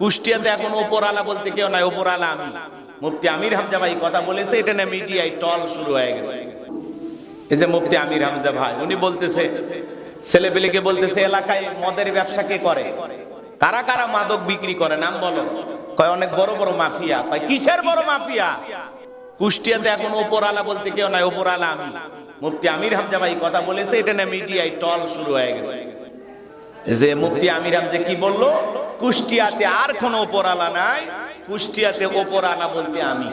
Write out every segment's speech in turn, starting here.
কুষ্টিয়াতে এখন ওপরওয়ালা বলতে কেউ নাই, ওপরওয়ালা আমি। মুফতি আমির হামজা ভাই কথা বলেছে, এটা না মিডিয়ায় টল শুরু হয়ে গেছে। এই যে মুফতি আমির হামজা ভাই উনি বলতেছে, ছেলেপেলেকে বলতেছে এলাকায় মদের ব্যবসা কে করে, কারা কারা মাদক বিক্রি করে নাম বলো। কয় অনেক বড় বড় মাফিয়া। কয় কিসের বড় মাফিয়া? কুষ্টিয়াতে এখন ওপরওয়ালা বলতে কেউ নাই, ওপরওয়ালা আমি। মুফতি আমির হামজা ভাই কথা বলেছে, এটা না মিডিয়ায় টল শুরু হয়ে গেছে। যে মুফতি আমির হামজা কি বললো, কুষ্টিয়াতে আর কোন ওপরওয়ালা নাই, কুষ্টিয়াতে ওপরওয়ালা বলতে আমি।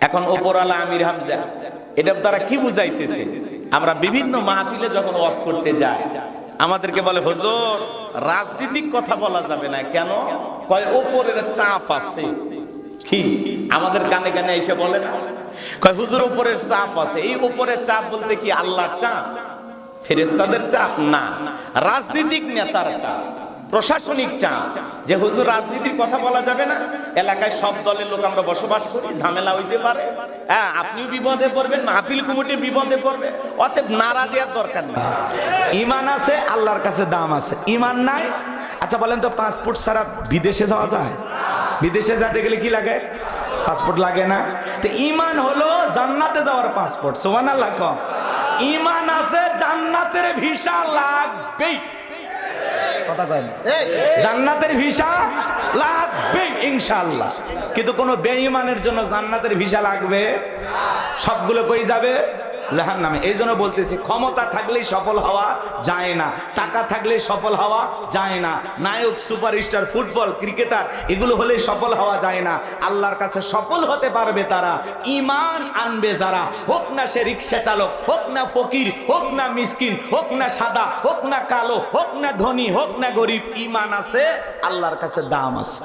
এখন ওপরওয়ালা আমির হামজা, এটা তারা কি বুঝাইতেছে? আমরা বিভিন্ন মাহফিলে যখন ওয়াজ করতে যাই আমাদেরকে বলে হুজুর রাজনৈতিক কথা বলা যাবে না কেন? কয় ওপরের চাপ আছে। কি আমাদের কানে কানে এসে বলে না? কয় হুজুর উপরের চাপ আছে। এই উপরের চাপ বলতে কি আল্লাহর চাপ, ফেরেশতাদের চাপ না, রাজনৈতিক নেতার চাপ, প্রশাসনিক চাপ। যে হুজুর রাজনীতির কথা বলা যাবে না, এলাকায় সব দলের লোক আমরা বসবাস করি, ঝামেলা হইতে পারে, হ্যাঁ আপনিও বিপদে পড়বেন, মাহফিল কমিটি বিপদে পড়বে, অতএব নারা দেওয়ার দরকার নেই। ইমান আছে, আল্লাহর কাছে দাম আছে। ইমান নাই, আচ্ছা বলেন তো পাসপোর্ট ছাড়া বিদেশে যাওয়া যায়? বিদেশে যেতে গেলে কি লাগে? পাসপোর্ট লাগে না? তো ইমান হলো জান্নাতে যাওয়ার পাসপোর্ট। সুবহানাল্লাহ কম। ইমান আছে, জান্নাতের ভিসা লাগবেই। কথা কয় না? জান্নাতের ভিসা লাগবে ইনশাআল্লাহ। কিন্তু কোন বেঈমানের জন্য জান্নাতের ভিসা লাগবে? সবগুলো কই যাবে? জাহান্নামে। এই জন্য বলতেছি, ক্ষমতা থাকলেই সফল হওয়া যায় না, টাকা থাকলেই সফল হওয়া যায় না, নায়ক সুপারস্টার ফুটবল ক্রিকেটার এগুলো হলেই সফল হওয়া যায় না। আল্লাহর কাছে সফল হতে পারবে তারা ঈমান আনবে যারা, হোক না সে রিকশা চালক, হোক না ফকির, হোক না মিসকিন, হোক না সাদা, হোক না কালো, হোক না ধনী, হোক না গরিব, ঈমান আছে, আল্লাহর কাছে দাম আছে।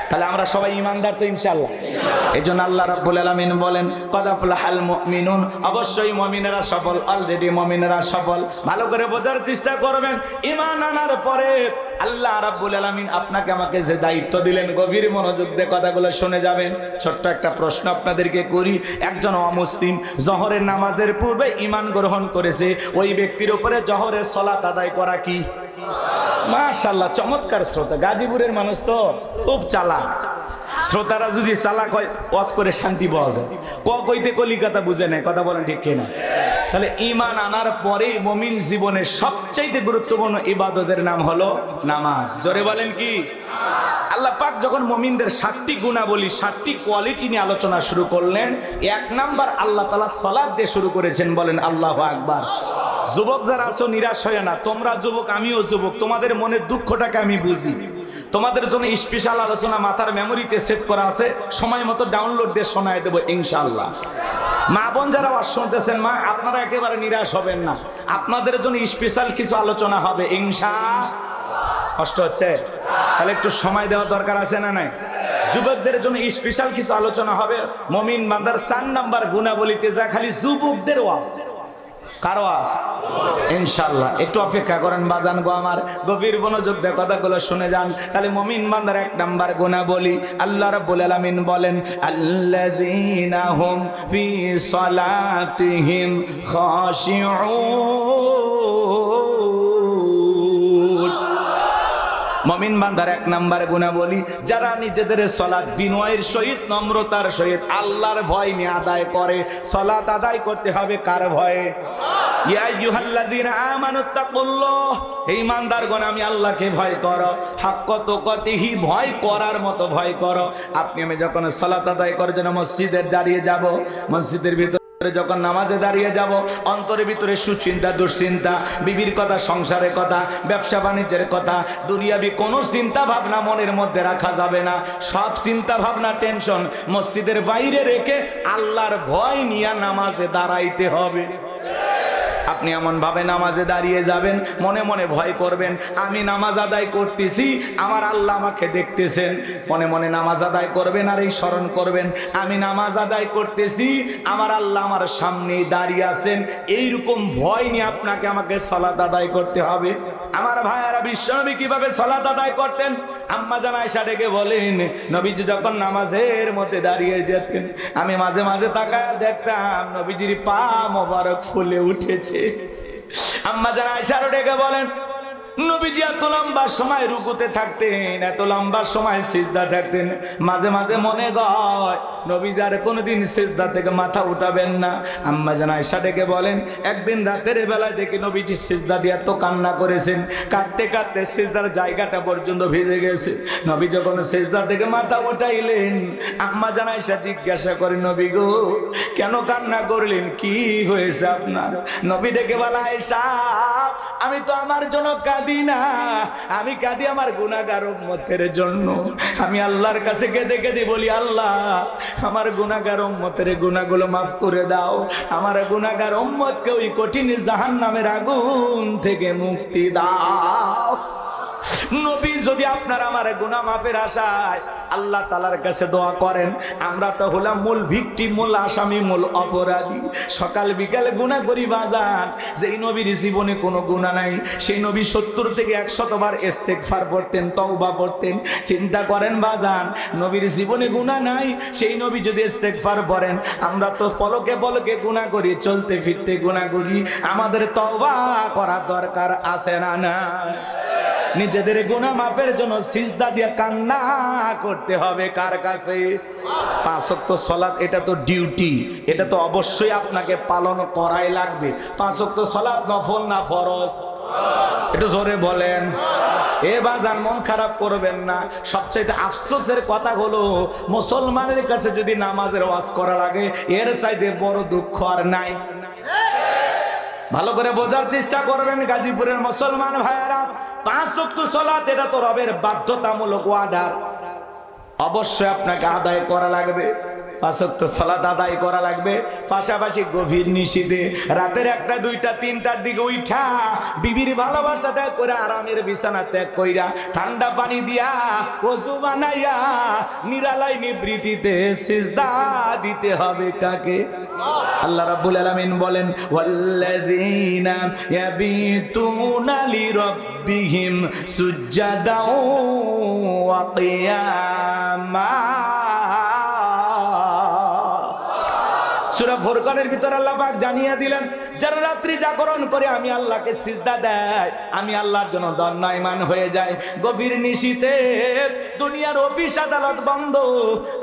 তাহলে আমরা সবাই ঈমানদার তো ইনশাআল্লাহ। এইজন্য আল্লাহ রাব্বুল আলামিন বলেন কদ আফলাহাল মুমিনুন, অবশ্যই মুমিনেরা সফল, অলরেডি মুমিনেরা সফল। ভালো করে বোঝার চেষ্টা করবেন। ঈমান আনার পরে আল্লাহ রাব্বুল আলামিন আপনাকে আমাকে যে দায়িত্ব দিলেন, গভীর মনোযোগ দিয়ে কথাগুলো শুনে যাবেন। ছোট্ট একটা প্রশ্ন আপনাদেরকে করি, একজন অমুসলিম জোহরের নামাজের পূর্বে ঈমান গ্রহণ করেছে, ওই ব্যক্তির উপরে জোহরের সালাত আদায় করা কি? মাশাআল্লাহ, চমৎকার শ্রোতা। গাজীপুরের মানুষ তো খুব চালাক। শ্রোতারা যদি চালাক হয় ওয়াজ করে শান্তি পাওয়া যায়। কইতে কলিকাতা বুঝে নেয়, কথা বলেন ঠিক কিনা? তাহলে ঈমান আনার পরেই মুমিন জীবনের সবচেয়ে গুরুত্বপূর্ণ ইবাদতের নাম হলো নামাজ। জোরে বলেন কি? আল্লাহ পাক যখন মুমিনদের 7টি গুণাবলী, 7টি কোয়ালিটি নিয়ে আলোচনা শুরু করলেন, 1 নাম্বার আল্লাহ তাআলা সালাত দিয়ে শুরু করেছেন। বলেন আল্লাহু আকবার। যুবক যারা আছো নিরাশ হয় না, তোমরা যুবক আমিও যুবক, তোমাদের মনের দুঃখটাকে আমি বুঝি। তোমাদের জন্য স্পেশাল আলোচনা মাথার মেমোরিতে সেভ করা আছে, সময় মতো ডাউনলোড দিয়ে শোনায় দেবো ইনশাআল্লাহ। মা বোন যারা শুনতেছেন, মা আপনারা একেবারে নিরাশ হবেন না, আপনাদের জন্য স্পেশাল কিছু আলোচনা হবে ইনশাআল্লাহ। কষ্ট হচ্ছে? তাহলে একটু সময় দেওয়া দরকার আছে না নাই? যুবকদের জন্য স্পেশাল কিছু আলোচনা হবে। মুমিন বান্দার 4 নাম্বার গুণাবলীতে যা খালি যুবকদের ওয়াজ, কারো আস ইনশাআল্লাহ। একটু অপেক্ষা করেন বাজান গো আমার, গভীর মনোযোগ দিয়ে কথাগুলো শুনে যান। তাহলে মুমিন বান্দার 1 নাম্বার গুণাবলী, আল্লাহ রাব্বুল আলামিন বলেন আল্লাযীনা হুম ফি সালাতিহিম খাশিউন। মুমিন বান্দার 1 নাম্বার গুণাবলী, যারা নিজেদের সালাত বিনয়ের সহিত, নম্রতার সহিত, আল্লাহর ভয় নিয়ে আদায় করে। সালাত আদায় করতে হবে কার ভয়ে? ইয়া আইয়ুহাল্লাযীনা আমানুত্তাকুল্লাহ, হে ঈমানদারগণ আমি আল্লাহকে ভয় করো, হাক্কা তুকাতিহি, ভয় করার মতো ভয় করো। আপনি আমি যখন সালাত আদায় করার জন্য মসজিদে দাঁড়িয়ে যাব, মসজিদের ভিতরে যখন নামাজে দাঁড়িয়ে যাব, অন্তরের ভিতরে সুচিন্তা, দুশ্চিন্তা, বিবির কথা, সংসারের কথা, ব্যবসা বাণিজ্যের কথা, দুনিয়াবি কোনো চিন্তা ভাবনা মনের মধ্যে রাখা যাবে না। সব চিন্তা ভাবনা, টেনশন মসজিদের বাইরে রেখে আল্লাহর ভয় নিয়ে নামাজে দাঁড়াইতে হবে। আপনি এমন ভাবে নামাজে দাঁড়িয়ে যাবেন, মনে মনে ভয় করবেন, আমি নামাজ আদায় করতেছি, আমার আল্লাহ আমাকে দেখতেছেন। মনে মনে নামাজ আদায় করবেন আর এই স্মরণ করবেন, আমি নামাজ আদায় করতেছি, আমার আল্লাহ আমার সামনেই দাঁড়িয়ে আছেন। এইরকম ভয় নিয়ে আপনাকে আমাকে সালাত আদায় করতে হবে। আমার ভাইয়ারা, বিশ্বনবী কিভাবে সালাত আদায় করতেন? আম্মা জান আয়েশা ডেকে বলেন, নবীজি যখন নামাজের মধ্যে দাঁড়িয়ে যেতেন, আমি মাঝে মাঝে তাকায় দেখতাম নবীজির পা মোবারক ফুলে উঠেছে। আম্মা জান আয়েশা ডেকে বলেন, নবীজি এত লম্বা সময় রুকুতে থাকতেন, এত লম্বা সময় সিজদা থাকতেন, মাঝে মাঝে মনে হয় নবীজি আর কোনোদিন সিজদা থেকে মাথা উঠাবেন না। আম্মা জান আয়েশা ডেকে বলেন, একদিন রাতের বেলায় দেখি নবীজি সিজদা দিয়ে এত কান্না করেছেন, কাঁদতে কাঁদতে সিজদার জায়গাটা পর্যন্ত ভিজে গেছে। নবী যখন সিজদা থেকে মাথা উঠাইলেন, আম্মা জান আয়েশা জিজ্ঞাসা করে, নবী গো কেন কান্না করলেন, কি হয়েছে আপনার? নবী ডেকে বলে, আয়েশা আমি তো আমার জন্য কাঁদি না, আমি কাঁদি আমার গুনাহগার উম্মতের জন্য। আমি আল্লাহর কাছে কেঁদে কেঁদে বলি, আল্লাহ আমার গুনাহগার উম্মতের গুনাহগুলো মাফ করে দাও, আমার গুনাহগার উম্মতকে ওই কঠিন জাহান্নামের আগুন থেকে মুক্তি দাও। নবী যদি আপনার আমার গুনাহ মাফের আশায় আল্লাহ তাআলার কাছে দোয়া করেন, আমরা তো হলাম মূল ভিকটিম, মূল আসামি, মূল অপরাধী। সকাল বিকাল গুনাহ করি বাজান, যেই নবীর জীবনে কোনো গুনাহ নাই সেই নবী 70 থেকে 100 বার ইস্তেগফার পড়তেন, তওবা পড়তেন। চিন্তা করেন বাজান, নবীর জীবনে গুনাহ নাই, সেই নবী যদি ইস্তেগফার পড়েন, আমরা তো পলকে পলকে গুনাহ করি, চলতে ফিরতে গুনাহ করি। আমাদের তওবা করা দরকার আছে না? না, নিজেদের গুনাহ মাফের জন্য সিজদা দিয়ে কান্না করতে হবে কার কাছে? 5 ওয়াক্ত সালাত, এটা তো ডিউটি, এটা তো অবশ্যই আপনাকে পালন করাই লাগবে। 5 ওয়াক্ত সালাত নফল না ফরজ? একটু জোরে বলেন। এ বাজান মন খারাপ করবেন না। সবচেয়ে আফসোসের কথা হলো, মুসলমানের কাছে যদি নামাজের ওয়াজ করা লাগে, এর চাইতে বড় দুঃখ আর নাই। ভালো করে বোঝার চেষ্টা করবেন গাজীপুরের মুসলমান ভাইয়েরা, 5 ওয়াক্ত সালাত এটা তো রবের বাধ্যতামূলক অর্ডার, অবশ্যই আপনাকে আদায় করা লাগবে। 5 ওয়াক্ত সালাত আদায় করা লাগবে। পাশাপাশি গভীর নিশীথে রাতের 1টা 2টা 3টার দিকে উঠা বিবির ভালোবাসা ত্যাগ করে আরামের বিছানা ত্যাগ কইরা ঠান্ডা পানি দিয়া ওযু বানাইয়া নিরালাই নিবৃত্তিতে সিজদা দিতে হবে কাকে? আল্লাহ রাব্বুল আলামিন বলেন, ওয়াল্লাযীনা ইয়াবিতুনা লিরাব্বিহিম সুজদাও ওয়া কিয়ামা। সূরা ফুরকানের ভিতর আল্লাহ পাক জানিয়ে দিলেন, যারা রাত্রি জাগরণ করে আমি আল্লাহকে সিজদা দেয়, আমি আল্লাহর জন্য দণ্ডায়মান হয়ে যায়। গভীর নিশীথে দুনিয়ার অফিস আদালত বন্ধ,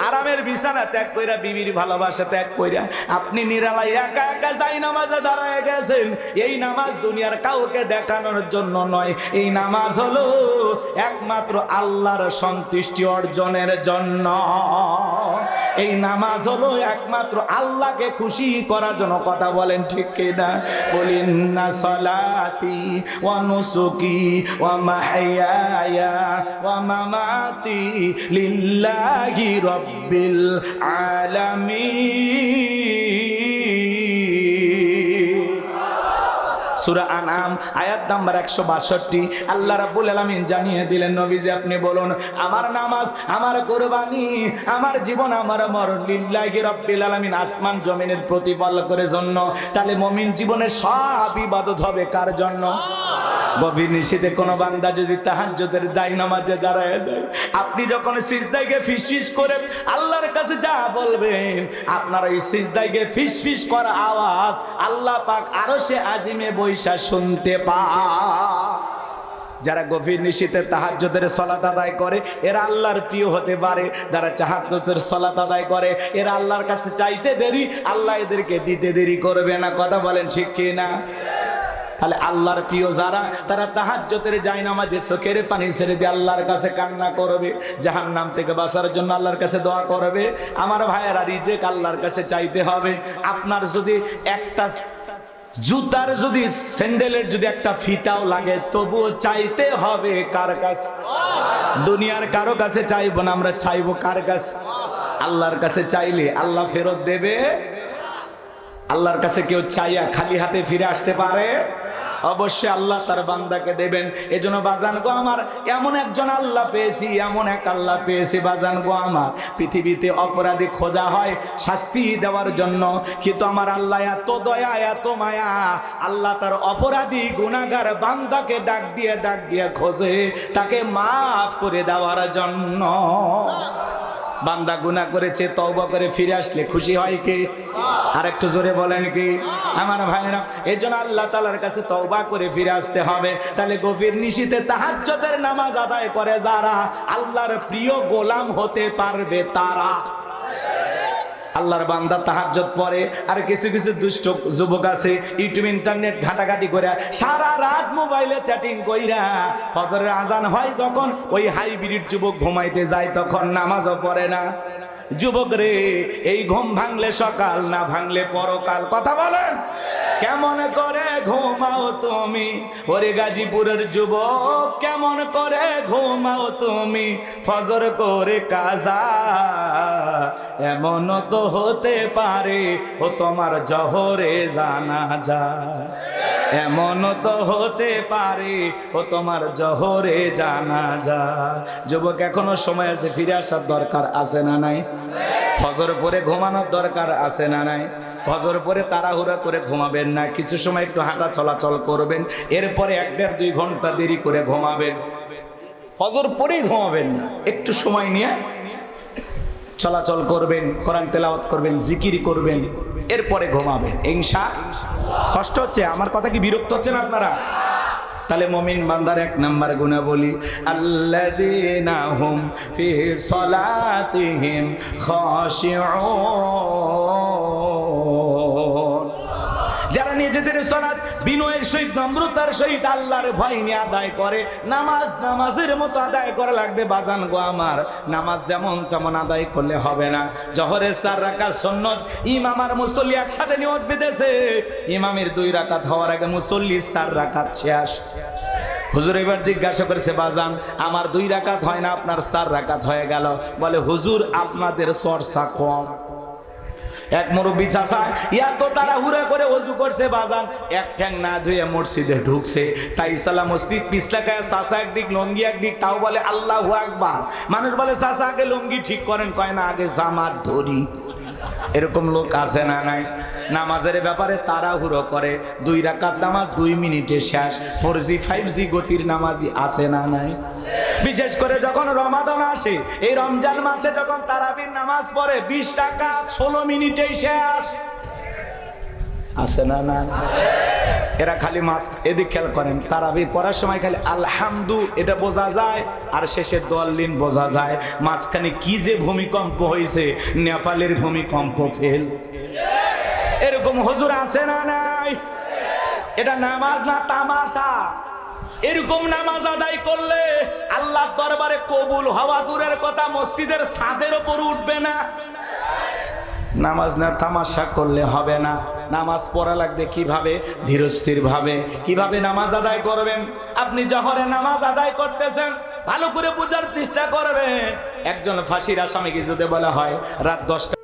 আরামের বিছানা ত্যাগ কইরা, বিবির ভালোবাসা ত্যাগ কইরা আপনি নিরালায় একা একা যাই নামাজে দাঁড়ায় গেছেন। এই নামাজ দুনিয়ার কাউকে দেখানোর জন্য নয়, এই নামাজ হলো একমাত্র আল্লাহর সন্তুষ্টি অর্জনের জন্য। এই নামাজ হলো একমাত্র আল্লাহকে খুশি করার জন্য। কথা বলেন ঠিক কিনা? বলিন না, সালাতি ওয়া নুসুকি ওয়া মাহইয়ায়া ওয়া মামাতি লিল্লাহি রাব্বিল আলামিন। সূরা আনআম আয়াত নাম্বার 162 আল্লাহ রাব্বুল আলামিন জানিয়ে দিলেন, নবীজি আপনি বলুন, আমার নামাজ, আমার কুরবানি, আমার জীবন, আমার মরণ লিল্লাহি রাব্বিল আলামিন, আসমান জমিনের প্রতিপালকের জন্য। তাহলে মুমিন জীবনের সব ইবাদত হবে কার জন্য? গভীর নিশীথে কোন বান্দা যদি তাহাজ্জুদের দায় নামাজে দাঁড়ায় যায়, আপনি যখন সিজদায় গিয়ে ফিসফিস করে আল্লাহর কাছে যা বলবেন, আপনার ওই সিজদায় গিয়ে ফিসফিস করা আওয়াজ আল্লাহ পাক আরশে আজিমে বৈশা শুনতে পায়। যারা গভীর নিশীথে তাহাজ্জুদের সালাত আদায় করে এরা আল্লাহর প্রিয় হতে পারে। যারা তাহাজ্জুদের সালাত আদায় করে এরা আল্লাহর কাছে চাইতে দেরি, আল্লাহ এদেরকে দিতে দেরি করবে না। কথা বলেন ঠিক কি না? তাহলে আল্লাহর প্রিয় যারা, তারা তাহাজ্জুদের জায়নামাজে চোখের পানি ছেড়ে দিয়ে আল্লাহর কাছে কান্না করবে, জাহান্নাম থেকে বাঁচার জন্য আল্লাহর কাছে দোয়া করবে। আমার ভাইয়েরা, রিজিক আল্লাহর কাছে চাইতে হবে। আপনার যদি একটা জুতার, যদি স্যান্ডেলের যদি একটা ফিতাও লাগে, তবুও চাইতে হবে কার কাছে? দুনিয়ার কারো কাছে চাইবো না, আমরা চাইবো কার কাছে? আল্লাহর কাছে চাইলে আল্লাহ ফেরত দেবে। আল্লাহর কাছে কেউ চাইয়া খালি হাতে ফিরে আসতে পারে? অবশ্যই আল্লাহ তার বান্দাকে দেবেন। এজন্য বাজান গো আমার, এমন একজন আল্লাহ পেয়েছি, এমন এক আল্লাহ পেয়েছি বাজান গো আমার। পৃথিবীতে অপরাধী খোঁজা হয় শাস্তি দেওয়ার জন্য, কিন্তু আমার আল্লাহ এত দয়া, এত মায়া, আল্লাহ তার অপরাধী গুনাহগার বান্দাকে ডাক দিয়ে খোঁজে তাকে মাফ করে দেওয়ার জন্য। বান্দা গুনাহ করেছে, তওবা করে ফিরে আসলে খুশি হয় কে? আর একটু জোরে বলেন কি? আমার ভাইরা, এজন্য আল্লাহ তাআলার কাছে তওবা করে ফিরে আসতে হবে। তাহলে গভীর নিশিতে তাহাজ্জুদের নামাজ আদায় করে যারা আল্লাহর প্রিয় গোলাম হতে পারবে তারা। আল্লাহর বান্দা তাহাজ্জুদ পড়ে, আর কিছু কিছু দুষ্ট যুবক আছে ইউটিউব ইন্টারনেট ঘাটাঘাটি করে সারা রাত মোবাইলে চ্যাটিং কইরা ফজরের আজান হয় যখন ওই হাইব্রিড যুবক ঘুমাইতে যায় তখন নামাজও পড়ে না। যুবক রে, এই ঘুম ভাঙলে সকাল, না ভাঙলে পরকাল। কথা বলেন, কেমন করে ঘুমাও তুমি? ওরে গাজীপুরের যুবক, কেমন করে ঘুমাও তুমি? ফজর করে কাজা, এমন তো হতে পারে ও তোমার জহরে জানাজা, এমন তো হতে পারে ও তোমার জহরে জানাজা। যুবক, এখনো সময় আছে, ফিরে আসার দরকার আছে না নাই? ফজর পরে ঘুমানোর দরকার আছে না নাই? ফজর পরে তাড়াহুড়া করে ঘুমাবেন না, কিছু সময় একটু হাঁটা চলাচল করবেন, এরপরে 1-1.5-2 ঘন্টা দেরি করে ঘুমাবেন। ফজর পরেই ঘুমাবেন না, একটু সময় নিয়ে চলাচল করবেন, কোরআন তেলাওয়াত করবেন, জিকির করবেন, এরপরে ঘুমাবেন ইনশাআল্লাহ। কষ্ট হচ্ছে? আমার কথা কি বিরক্ত হচ্ছেন আপনারা? তাহলে মুমিন বান্দার 1 নাম্বার গুণাবলী, আল্লাযীনা হুম ফি সলাতিহিম খাশিউন, যারা নিজেদের সালাত বিনয়ের সহিত, নম্রতার সহিত আল্লাহর ভয় নিয়ে আদায় করে। নামাজের মতো আদায় করা লাগবে বাজান গো আমার। নামাজ যেমন তেমন আদায় করলে হবে না। জোহরের 4 রাকাত সুন্নাত, ইমাম আর মুসল্লি একসাথে নিয়ত বেঁধেছে, ইমামের 2 রাকাত হওয়ার আগে মুসল্লি 4 রাকাত শেষ। হুজুর এবার জিজ্ঞাসা করেছে, বাজান আমার 2 রাকাত হয় না, আপনার 4 রাকাত হয়ে গেল। বলে, হুজুর আপনাদের চর্চা কম। এক মুরব্বী চাচা এত তাড়াহুড়া করে ওযু করছে বাজান, এক ঠ্যাং না ধুয়ে মসজিদে ঢুকছে। তাই সালাম মসজিদ পিছলাকায়, চাচা একদিক লঙ্গি একদিক, তাও বলে আল্লাহু আকবার। মানুষ বলে, চাচা আগে লঙ্গি ঠিক করেন, কয় না আগে জামাত ধরি। এরকম লোক আছে না নাই? নামাজের ব্যাপারে তাড়াহুড়ো করে, 2 রাকাত নামাজ 2 মিনিটে শেষ। 4G 5G গতির নামাজি আছে না নাই? বিশেষ করে যখন রমাদান আসে, এই রমজান মাসে যখন তারাবির নামাজ পড়ে 20 রাকাত 16 মিনিটেই শেষ। আছে না না? এরা খালি মাস এদিক খেয়াল করেন, তারাবি পড়ার সময় খালি আলহামদু এটা বোঝা যায়, আর শেষে দলিন বোঝা যায়। মাঝখানে কি যে ভূমিকম্প হয়েছে, নেপালের ভূমিকম্প ফেল। এরকম হুজুর আছে না নাই? এটা নামাজ না তামাশা। এরকম নামাজ আদায় করলে আল্লাহর দরবারে কবুল হওয়া দূরের কথা, মসজিদের ছাদের উপর উঠবে না। নামাজ না তামাশা করলে হবে না। নামাজ পড়া লাগবে কিভাবে? ধীরস্থির ভাবে। কিভাবে নামাজ আদায় করবেন? আপনি জহরে নামাজ আদায় করতেছেন, ভালো করে বোঝার চেষ্টা করবেন। একজন ফাঁসির আসামিকে যদি বলা হয় রাত 10টা